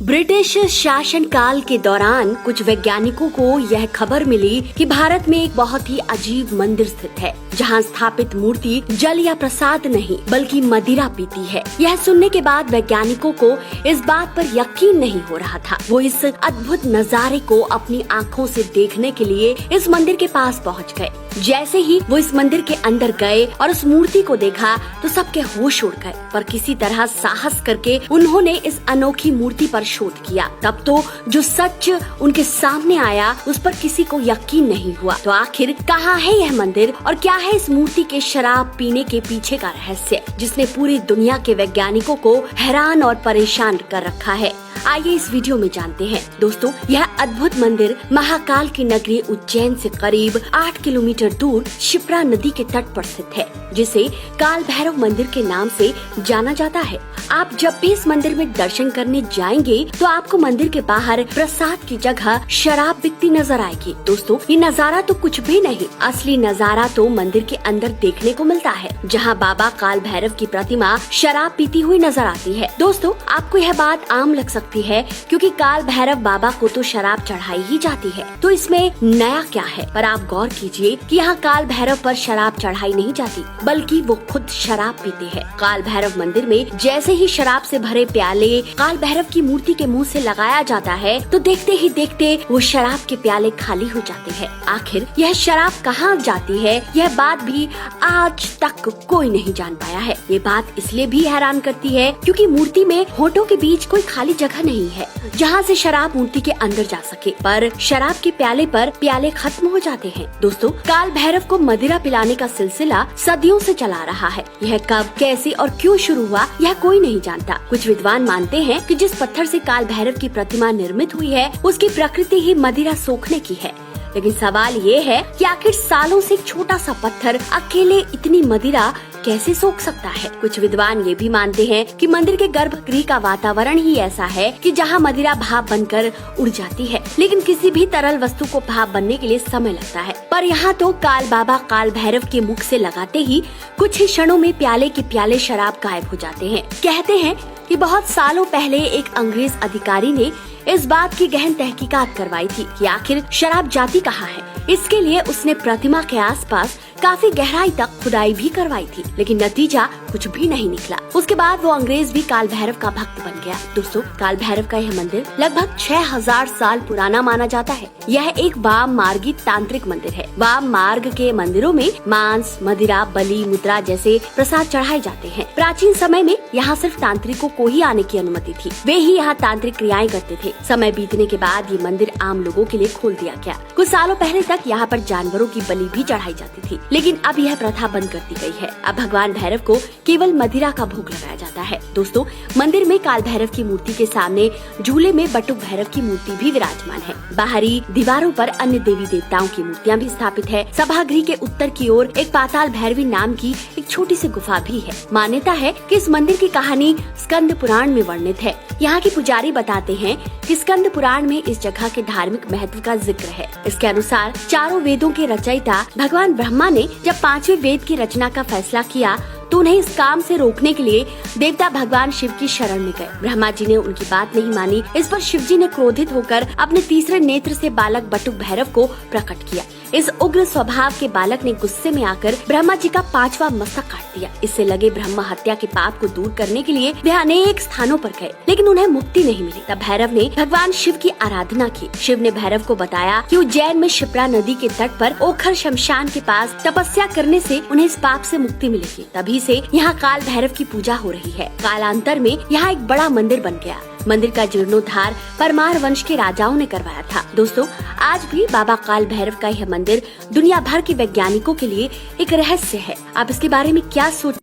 British शासनकाल के दौरान कुछ वैज्ञानिकों को यह खबर मिली कि भारत में एक बहुत ही अजीब मंदिर स्थित है, जहां स्थापित मूर्ति जल या प्रसाद नहीं बल्कि मदिरा पीती है। यह सुनने के बाद वैज्ञानिकों को इस बात पर यकीन नहीं हो रहा था। वो इस अद्भुत नजारे को अपनी आँखों से देखने के लिए इस मंदिर के पास पहुँच गए। जैसे ही वो इस मंदिर के अंदर गए और उस मूर्ति को देखा तो सबके होश उड़ गए, पर किसी तरह साहस करके उन्होंने इस अनोखी मूर्ति पर शोध किया। तब तो जो सच उनके सामने आया उस पर किसी को यकीन नहीं हुआ। तो आखिर कहाँ है यह मंदिर और क्या है इस मूर्ति के शराब पीने के पीछे का रहस्य, जिसने पूरी दुनिया के वैज्ञानिकों को हैरान और परेशान कर रखा है। आइए इस वीडियो में जानते हैं। दोस्तों, यह अद्भुत मंदिर महाकाल की नगरी उज्जैन से करीब 8 किलोमीटर दूर शिप्रा नदी के तट पर स्थित है, जिसे काल भैरव मंदिर के नाम से जाना जाता है। आप जब भी इस मंदिर में दर्शन करने जाएंगे तो आपको मंदिर के बाहर प्रसाद की जगह शराब बिकती नजर आएगी। दोस्तों, ये नजारा तो कुछ भी नहीं, असली नजारा तो मंदिर के अंदर देखने को मिलता है, जहाँ बाबा काल भैरव की प्रतिमा शराब पीती हुई नजर आती है। दोस्तों, आपको यह बात आम लग सकती है क्योंकि काल भैरव बाबा को तो शराब चढ़ाई ही जाती है, तो इसमें नया क्या है। पर आप गौर कीजिए कि यहाँ काल भैरव पर शराब चढ़ाई नहीं जाती, बल्कि वो खुद शराब पीते हैं। काल भैरव मंदिर में जैसे ही शराब से भरे प्याले काल भैरव की मूर्ति के मुंह से लगाया जाता है तो देखते ही देखते वो शराब के प्याले खाली हो जाते हैं। आखिर यह शराब कहाँ जाती है, यह बात भी आज तक कोई नहीं जान पाया है। ये बात इसलिए भी हैरान करती है क्योंकि मूर्ति में होठों के बीच कोई खाली जगह नहीं है जहाँ से शराब मूर्ति के अंदर जा सके, पर शराब के प्याले पर प्याले खत्म हो जाते हैं। दोस्तों, काल भैरव को मदिरा पिलाने का सिलसिला सदियों से चला रहा है। यह कब, कैसे और क्यों शुरू हुआ यह कोई नहीं जानता। कुछ विद्वान मानते हैं कि जिस पत्थर से काल भैरव की प्रतिमा निर्मित हुई है उसकी प्रकृति ही मदिरा सोखने की है। लेकिन सवाल ये है कि आखिर सालों से एक छोटा सा पत्थर अकेले इतनी मदिरा कैसे सोख सकता है। कुछ विद्वान ये भी मानते हैं कि मंदिर के गर्भगृह का वातावरण ही ऐसा है कि जहाँ मदिरा भाप बनकर उड़ जाती है, लेकिन किसी भी तरल वस्तु को भाप बनने के लिए समय लगता है। पर यहाँ तो काल बाबा काल भैरव के मुख से लगाते ही कुछ ही क्षणों में प्याले के प्याले शराब गायब हो जाते हैं। कहते हैं कि बहुत सालों पहले एक अंग्रेज अधिकारी ने इस बात की गहन तहकीकात करवाई थी कि आखिर शराब जाती कहाँ है। इसके लिए उसने प्रतिमा के आसपास काफी गहराई तक खुदाई भी करवाई थी, लेकिन नतीजा कुछ भी नहीं निकला। उसके बाद वो अंग्रेज भी काल भैरव का भक्त बन गया। दोस्तों, काल भैरव का यह मंदिर लगभग 6000 साल पुराना माना जाता है। यह एक वाम मार्गी तांत्रिक मंदिर है। वाम मार्ग के मंदिरों में मांस, मदिरा, बलि, मुद्रा जैसे प्रसाद चढ़ाए जाते हैं। प्राचीन समय में यहाँ सिर्फ तांत्रिकों को ही आने की अनुमति थी, वे ही यहाँ तांत्रिक क्रियाएं करते थे। समय बीतने के बाद ये मंदिर आम लोगों के लिए खोल दिया गया। कुछ सालों पहले तक यहाँ पर जानवरों की बलि भी चढ़ाई जाती थी, लेकिन अब यह प्रथा बंद कर दी गई है। अब भगवान भैरव को केवल मदिरा का भोग लगाया जाता है। दोस्तों, मंदिर में काल भैरव की मूर्ति के सामने झूले में बटुक भैरव की मूर्ति भी विराजमान है। बाहरी दीवारों पर अन्य देवी देवताओं की मूर्तियां भी स्थापित है। सभागृह के उत्तर की ओर एक पाताल भैरवी नाम की एक छोटी सी गुफा भी है। मान्यता है कि इस मंदिर की कहानी स्कंद पुराण में वर्णित है। यहाँ के पुजारी बताते हैं कि स्कंद पुराण में इस जगह के धार्मिक महत्व का जिक्र है। इसके अनुसार चारों वेदों के रचयिता भगवान ब्रह्मा ने जब 5वें वेद की रचना का फैसला किया तो उन्हें इस काम से रोकने के लिए देवता भगवान शिव की शरण में गए। ब्रह्मा जी ने उनकी बात नहीं मानी। इस पर शिव जी ने क्रोधित होकर अपने तीसरे नेत्र से बालक बटुक भैरव को प्रकट किया। इस उग्र स्वभाव के बालक ने गुस्से में आकर ब्रह्मा जी का 5वां मस्तक काट दिया। इससे लगे ब्रह्म हत्या के पाप को दूर करने के लिए वे अनेक स्थानों पर गए, लेकिन उन्हें मुक्ति नहीं मिली। तब भैरव ने भगवान शिव की आराधना की। शिव ने भैरव को बताया कि उज्जैन में शिप्रा नदी के तट पर ओखर शमशान के पास तपस्या करने से उन्हें इस पाप से मुक्ति मिलेगी। तभी से यहाँ काल भैरव की पूजा हो रही है। कालांतर में यहाँ एक बड़ा मंदिर बन गया। मंदिर का जीर्णोद्धार परमार वंश के राजाओं ने करवाया था। दोस्तों, आज भी बाबा काल भैरव का यह मंदिर दुनिया भर के वैज्ञानिकों के लिए एक रहस्य है। आप इसके बारे में क्या सोच